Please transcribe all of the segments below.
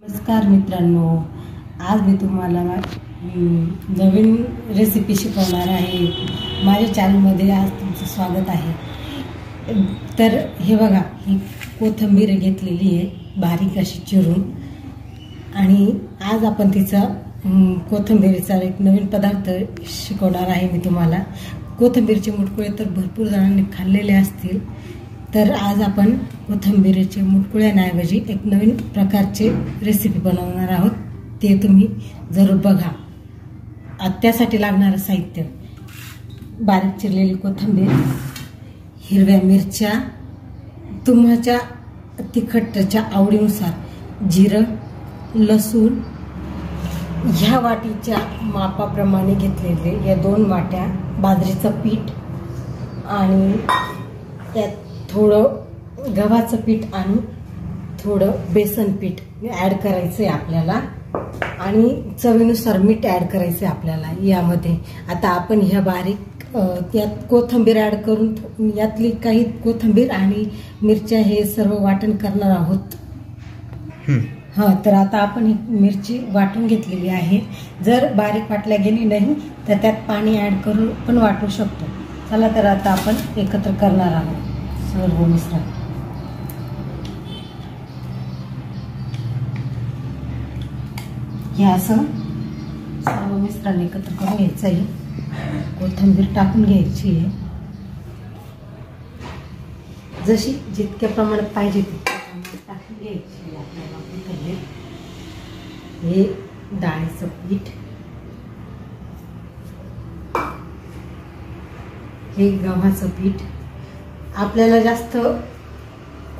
नमस्कार मित्रांनो, आज मी तुम्हाला नवीन रेसिपी शिकवणार आहे। माझ्या चॅनलमध्ये आज तुमचं स्वागत आहे। तर हे बघा, ही कोथिंबीर घेतलेली आहे बारीक अशी चिरून, आणि आज आपण तिचा कोथिंबीरीचा एक नवीन पदार्थ शिकवणार आहे मी तुम्हाला। कोथिंबीरचे मुटकुळे तर भरपूर जणांनी खाल्लेले असतील, तर आज आपण कोथिंबीरीचे मुटकुळ्यांऐवजी एक नवीन प्रकारचे रेसिपी बनवणार आहोत। ते तुम्ही जरूर बघा। त्यासाठी लागणारं साहित्य: बारीक चिरलेली कोथिंबीर, हिरव्या मिरच्या, तुमच्या तिखटच्या आवडीनुसार जिरं, लसूण, ह्या वाटीच्या मापाप्रमाणे घेतलेले या 2 वाट्या बाजरीचं पीठ, आणि त्यात थोडं गव्हाचं पीठ आणि थोडं बेसन पीठ ॲड करायचं आहे आपल्याला, आणि चवीनुसार मीठ ॲड करायचं आहे आपल्याला यामध्ये। आता आपण ह्या बारीक त्यात कोथिंबीर ॲड करून यातली काही कोथिंबीर आणि मिरच्या हे सर्व वाटण करणार आहोत। तर आता आपण ही मिरची वाटून घेतलेली आहे। जर बारीक वाटल्या गेली नाही तर त्यात पाणी ॲड करून पण वाटू शकतो। चला, तर आता आपण एकत्र करणार आहोत सर्व मिश्रण। हे असं सर्व मिश्रण एकत्र करून घ्यायचं आहे। कोथिंबीर टाकून घ्यायची आहे, जशी जितक्या प्रमाणात पाहिजे तितक्या प्रमाणात टाकून घ्यायची आहे आपल्याला कोथिंबीर। हे डाळीचं पीठ, हे गव्हाचं पीठ। आपल्याला जास्त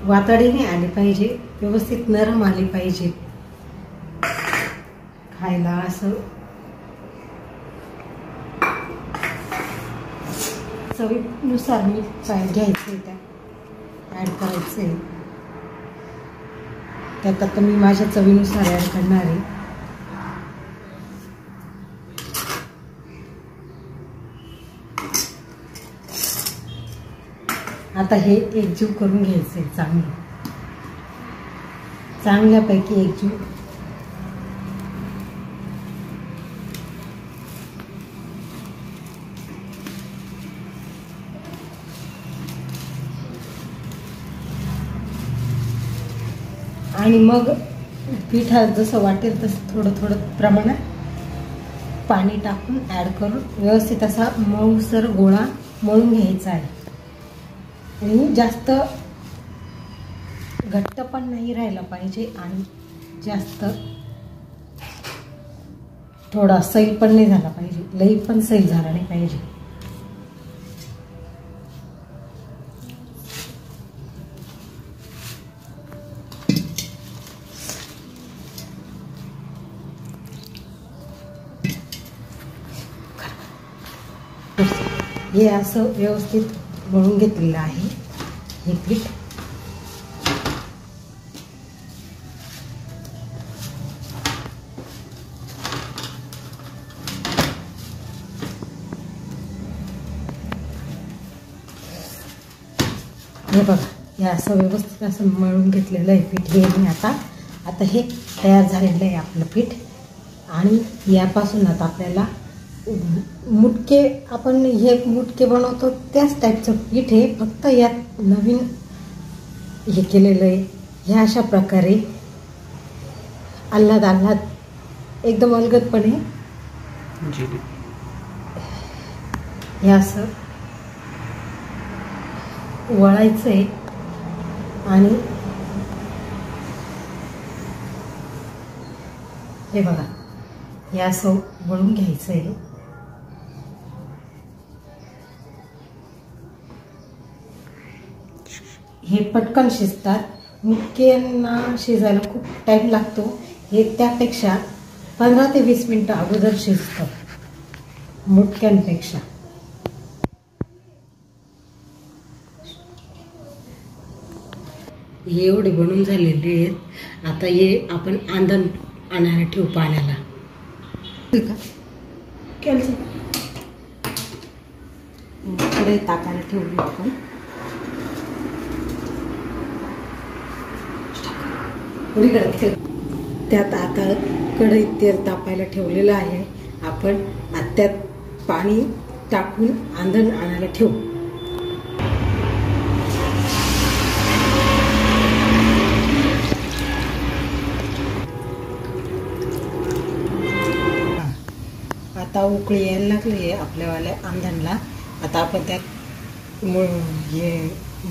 वातडी नाही आली पाहिजे, व्यवस्थित नरम आली पाहिजे खायला। असं चवीनुसार मीठ घ्यायचं, त्यात ॲड करायचं। त्यात आता मी माझ्या चवीनुसार ॲड करणार आहे। आता हे एकजीव करून घ्यायचे, चांगल्यापैकी एकजीव। आणि मग पिठा जसं वाटेल तसं थोडं थोडं प्रमाणात पाणी टाकून ॲड करून व्यवस्थित असा मऊसर गोळा मळून घ्यायचा आहे। आणि जास्त घट्ट पण नाही राहिला पाहिजे, आणि जास्त थोडा सैल पण नाही झाला पाहिजे, लई पण सैल झाला नाही पाहिजे। हे असं व्यवस्थित मळून घेतलेलं आहे हे पीठ। हे बघा, हे असं व्यवस्थित असं मळून घेतलेलं आहे पीठ हे मी आता हे तयार झालेलं आहे आपलं पीठ। आणि यापासून आता आपल्याला मुटके, आपण हे मुटके बनवतो त्याच टाईपचं पीठ आहे, फक्त यात नवीन हे केलेलं आहे। ह्या अशा प्रकारे आल्हाद एकदम अलगदपणे हे असं वळायचं आहे, आणि हे बघा, हे असं वळून घ्यायचं आहे। हे पटकन शिजतात, मुटक्यांना शिजायला खूप टाईम लागतो। हे त्यापेक्षा 15 ते 20 मिनिटं अगोदर शिजतं मुटक्यांपेक्षा। हे एवढे बनून झालेले आहेत। आता हे आपण आंधण आणायला ठेवू पाण्याला। पुढे ताकाला ठेवली आपण। उडीकडे ठेव। त्यात आता कढईत तेल तापायला ठेवलेलं आहे. आपण त्यात पाणी टाकून आंधण आणायला ठेवू. आता उकळी यायला लागली आहे आपल्यावाल्या आंधणला. आता आपण त्यात हे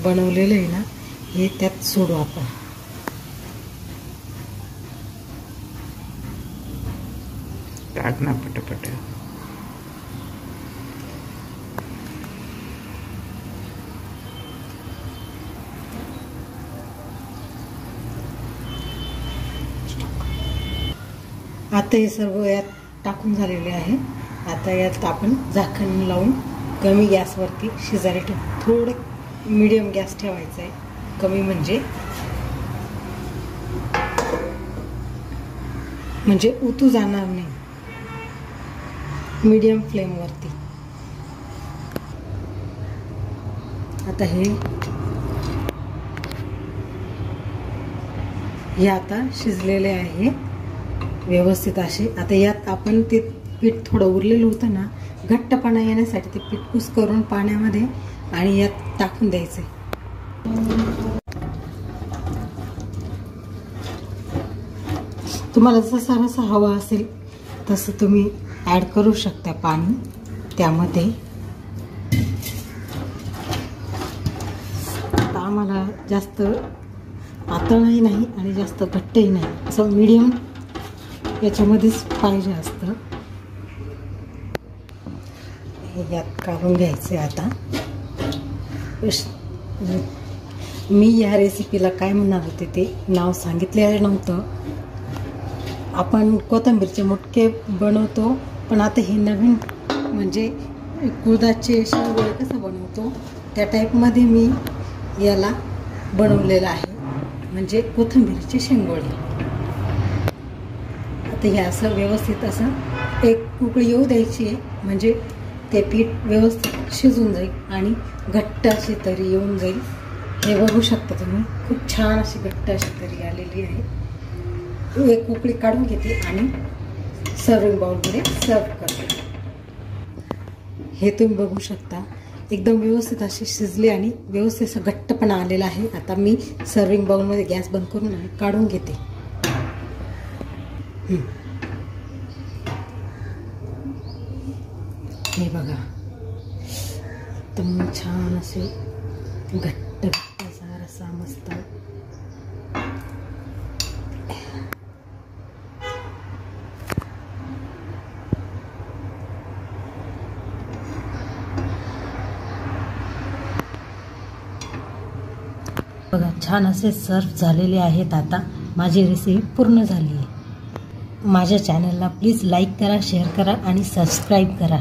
बनवलेलं आहे ना, हे त्यात सोडू आपण. टाक ना पटापट. आता हे सर्व यात टाकून झालेले आहे. आता यात आपण झाकण लावून कमी गॅसवरती शिजायला ठेवू. थोडं मीडियम गॅस ठेवायचा आहे, कमी म्हणजे उतू जाणार नाही. मीडियम फ्लेमवरती. आता हे आता शिजलेले आहे व्यवस्थित असे. आता यात आपण ते पीठ थोडं उरलेलं होतं ना, घट्टपणा येण्यासाठी ते पीठ कुस करून पाण्यामध्ये आणि यात टाकून द्यायचे. तुम्हाला जसा रसा हवा असेल तसं तुम्ही ॲड करू शकता पाणी त्यामध्ये. आता आम्हाला जास्त पातळही नाही आणि जास्त घट्टही नाही, असं मीडियम याच्यामध्येच पाहिजे असतं. हे यात काढून घ्यायचे. आता मी या रेसिपीला काय म्हणणार होते ते नाव सांगितलेलं नव्हतं. आपण कोथिंबीरचे मुटके बनवतो, पण आता हे नवीन म्हणजे कुळथाचे शेंगोळे कसं बनवतो त्या टाईपमध्ये मी याला बनवलेलं आहे, म्हणजे कोथिंबीरचे शेंगोळे. आता हे असं व्यवस्थित असं एक उकळी येऊ द्यायची आहे, म्हणजे ते पीठ व्यवस्थित शिजून जाईल आणि घट्ट अशी तरी येऊन जाईल. हे बघू शकता तुम्ही, खूप छान अशी घट्ट अशी तरी आलेली आहे. एक उकळी काढून घेते आणि सर्विंग बाउलमध्ये सर्व करते. हे तुम्ही बघू शकता, एकदम व्यवस्थित अशी शिजली आणि व्यवस्थित असं घट्टपणा आलेला आहे. आता मी सर्विंग बाउलमध्ये गॅस बंद करून काढून घेते. हे बघा, एकदम छान असे घट्ट असा रस्सा मस्त. बघा, छान असे सर्व झालेले आहेत. आता माझी रेसिपी पूर्ण झाली आहे. माझ्या चॅनलला प्लीज लाईक करा, शेअर करा आणि सबस्क्राईब करा.